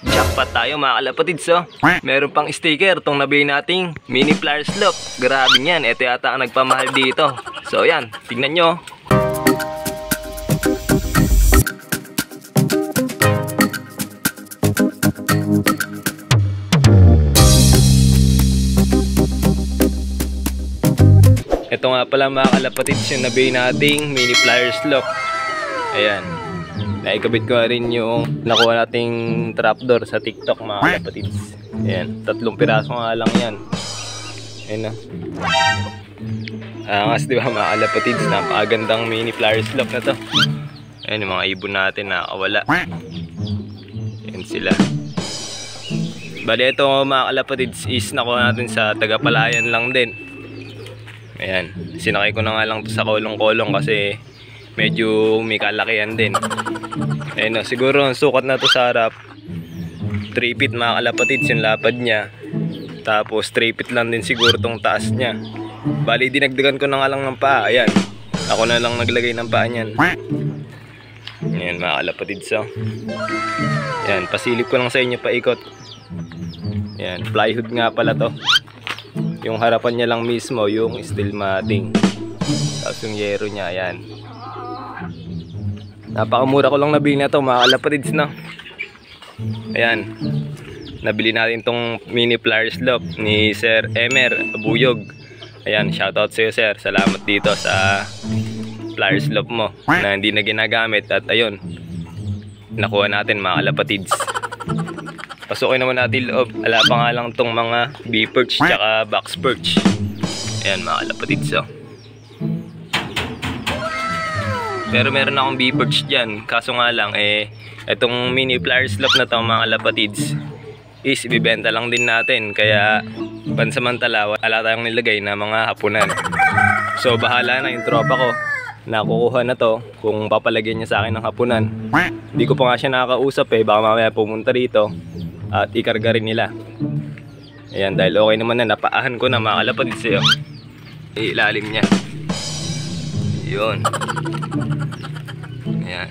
Jackpot tayo mga kalapatids, oh. Meron pang sticker tong nabili nating mini flyer slope. Grabe yan, ito yata ang nagpamahal dito. So yan, tignan nyo. Ito nga pala mga kalapatids yung nabili nating mini flyer slope. Ayan, naikabit ko rin yung nakuha nating trapdoor sa TikTok mga kalapatids. Ayan, 3 piraso nga lang yan. Ayan na. Angas diba mga kalapatids, napakagandang mini flyer slope na to. Ayan yung mga ibon natin nakawala. Ayan sila. Bali ito mga kalapatids is nakuha natin sa Tagapalayan lang din. Ayan, sinakay ko na nga lang to sa kolong-kolong kasi medyo may kalakihan din. Ayan o, siguro ang sukat na to sa harap 3 feet mga kalapatids yung lapad niya. Tapos 3 feet lang din siguro tong taas niya. Bali dinagdagan ko na nga lang ng paa. Ayan, ako na lang naglagay ng paa niyan. Ayan mga kalapatids, oh. Ayan, pasilip ko lang sa inyo paikot. Ayan, plywood nga pala to. Yung harapan niya lang mismo yung steel matting. Tapos yung yero niya, ayan. Napakamura ko lang nabili na to mga kalapatids, no? Ayan, nabili natin tong mini flyer slope ni Sir Emer Abuyog. Ayan, shoutout sa iyo sir. Salamat dito sa flyer slope mo na hindi na ginagamit. At ayun, nakuha natin mga kalapatids. Pasukin naman natin loob. Ala pa nga lang tong mga B-perch tsaka box perch. Ayan mga kalapatids, oh. Pero meron akong B-perch dyan. Kaso nga lang itong mini flyer slope na to mga kalapatids is ibibenta lang din natin. Kaya pansamantala wala tayong nilagay na mga hapunan. So bahala na yung tropa ko. Nakukuha na to kung papalagyan niya sa akin ng hapunan. Hindi ko pa nga siya nakakausap baka mamaya pumunta rito at ikarga rin nila. Ayan, dahil okay naman na, napaahan ko na mga kalapatids sa'yo. Ilalim niya. Yun. Ayan.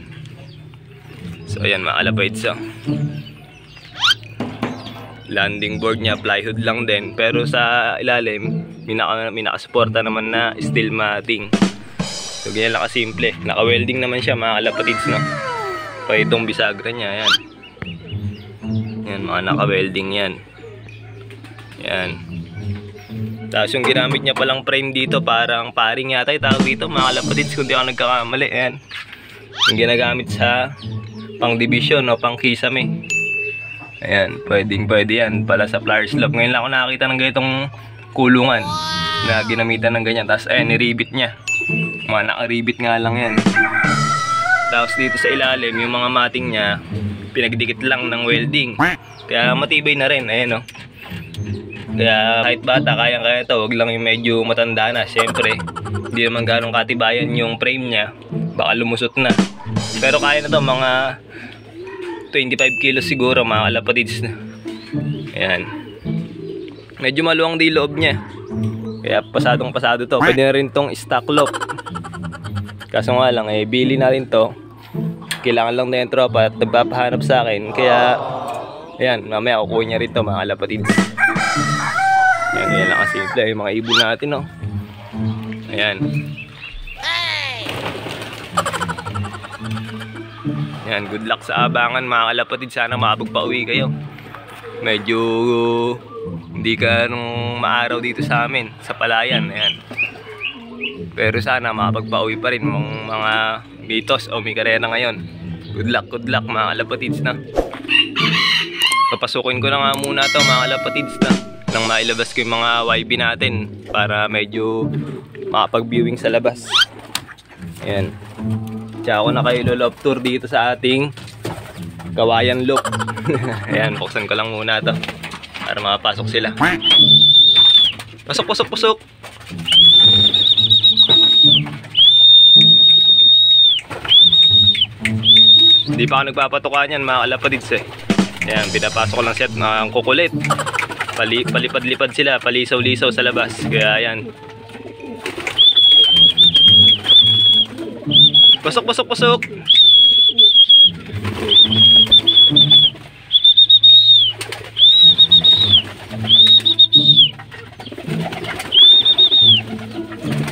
So ayan mga kalapatids, oh. Landing board niya plywood lang din, pero sa ilalim minakasuporta naman na steel matting. So ganyan lang kasimple. Naka-welding naman siya mga kalapatids, no? Pa itong bisagra niya, ayan. Yan mga naka-welding yan. Yan. Tapos yung ginamit niya palang frame dito, parang paring yata yung tawag dito mga kalapatids kung di ako nagkakamali. Ayan, yung ginagamit sa pang division o pang kisame. Ayan, pwedeng pwede yan pala sa flyer slope. Ngayon lang ako nakakita ng ganitong kulungan na ginamitan ng ganyan. Tapos ayan, niribit niya. Mga nakaribit nga lang yan. Tapos dito sa ilalim yung mga matting niya pinagdikit lang ng welding. Kaya matibay na rin, ayan, oh. Kaya kahit bata kaya ito, wag lang yung medyo matanda na. Siyempre hindi naman ganong katibayan yung frame niya, baka lumusot na. Pero kaya na to, mga 25 kilos siguro mga kalapatids na. Ayan, medyo maluwang di loob niya, kaya pasadong pasado to. Pwede na rin tong stock lock. Kaso nga lang bili natin to, kailangan lang na yung tropa at nagpapahanap sa akin. Kaya ayan, mamaya kukuha niya rin to mga kalapatids. Ayan, ayan lang kasimple yung mga ibon natin, no? Ayan. Ayan, good luck sa abangan mga kalapatids. Sana makapagpauwi kayo. Medyo hindi ka nung maaraw dito sa amin sa Palayan. Ayan, pero sana makapagpauwi pa rin mga mitos o may karena ngayon. Good luck mga kalapatids, na. Papasukin ko na nga muna to mga kalapatids, na nang mailabas ko yung mga YB natin para medyo makapag-viewing sa labas. Ayan. Tsaka ako na kayo love tour dito sa ating Kawayan Loop. Ayan, buksan ko lang muna to para makapasok sila. Pasok. Hindi pa ako nagpapatukan yan mga kalapatids, Ayan, pinapasok ko lang set ng kukulit. Palipad-lipad sila, palisaw-lisaw sa labas. Kaya ayan. Pasok.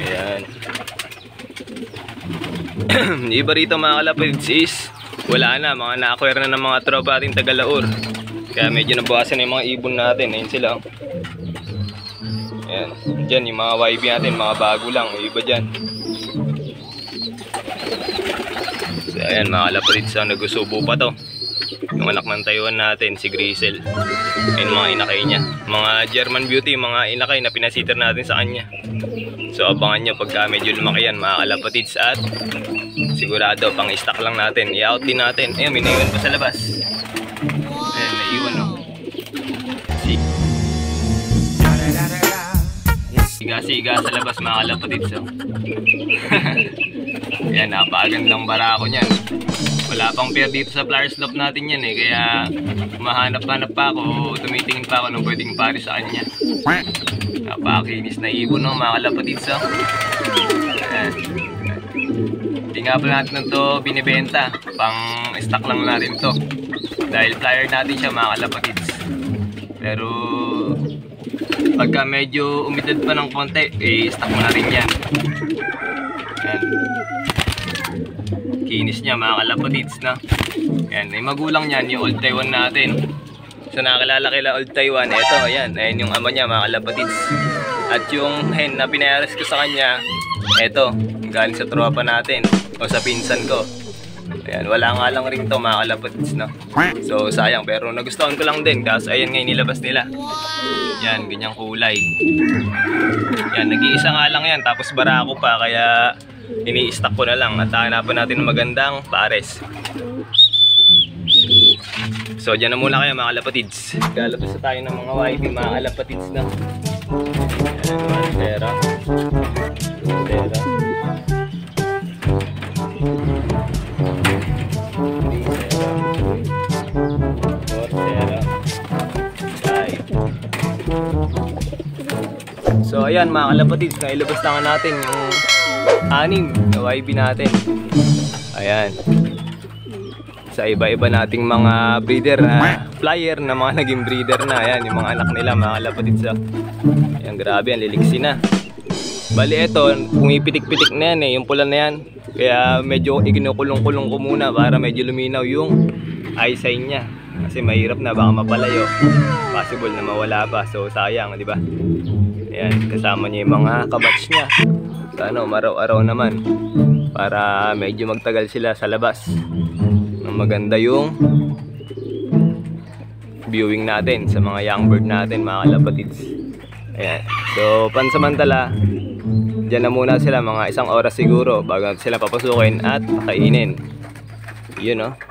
Ayan. Iba rito mga kalapatids is wala na, mga na-acquire na ng mga tropa ating Tagalaor. Kaya medyo nabawasan na yung mga ibon natin. Ayun sila. Ayan. Diyan yung mga YB natin, mga bago lang. Yung iba dyan. So ayan mga kalapatids, nagusubo pa to. Yung anak ng Taiwan natin, si Grisel. Ayun mga inakay niya. Mga German Beauty, mga inakay na pinasitter natin sa kanya. So abangan nyo pagka medyo lumaki yan mga kalapatids. At sigurado pang stock lang natin, i-out din natin. Ayun, may naiwan pa sa labas. Ayan, naiwan o. Siga-siga sa labas mga kalapatids o. Ayan, napakagandang barako niyan. Wala pang pair dito sa flower slope natin yan eh. Kaya mahanap-hanap pa ako, tumitingin pa ako nung pwedeng pari sa kanya. Napakakinis na ibon no mga kalapatids o. Ayan. Hindi nga pala natin ito binibenta. Pang stock lang natin to. Dahil flyer natin siya mga kalapatids. Pero pagka medyo umidad pa ng konti, stock mo na rin yan. Ayan. Kinis niya mga kalapatids na. Ayan, may magulang niyan, yung Old Taiwan natin. So nakakilala kila Old Taiwan, eto, ayan, ayan yung ama niya mga kalapatids. At yung hen na pinayaras ko sa kanya, eto, galing sa tropa natin o sa pinsan ko. Ayan, wala nga lang rin to mga kalapatids no. So sayang, pero nagustuhan ko lang din kasi ayan nga nilabas nila. Yan, ganyang kulay. Yan, nag-iisa nga lang yan, tapos barako pa kaya ini-stock ko na lang at hanapan natin ng magandang pares. So dyan na muna kayo mga kalapatids. Galapos na tayo ng mga YB mga kalapatids na. Ayan, Montera. So ayan mga kalapatids, nailabas na nga natin yung anim na YB natin. Ayan. Sa iba-iba nating mga breeder na flyer na mga naging breeder na. Ayan yung mga anak nila mga kalapatids. Ayan, grabe, ang liliksi na. Bali eto, pumipitik-pitik na yan eh, yung pula na yan. Kaya medyo ikinukulong-kulong ko muna para medyo luminaw yung eyesight niya. Kasi mahirap na, baka mapalayo. Possible na mawala pa, so sayang, di ba? Ayan, kasama niya yung mga kabatch niya. So ano, maraw-araw naman. Para medyo magtagal sila sa labas. Maganda yung viewing natin sa mga young bird natin mga kalapatids. Ayan. So pansamantala, dyan na muna sila mga 1 oras siguro bago sila papasukin at pakainin. Yun o.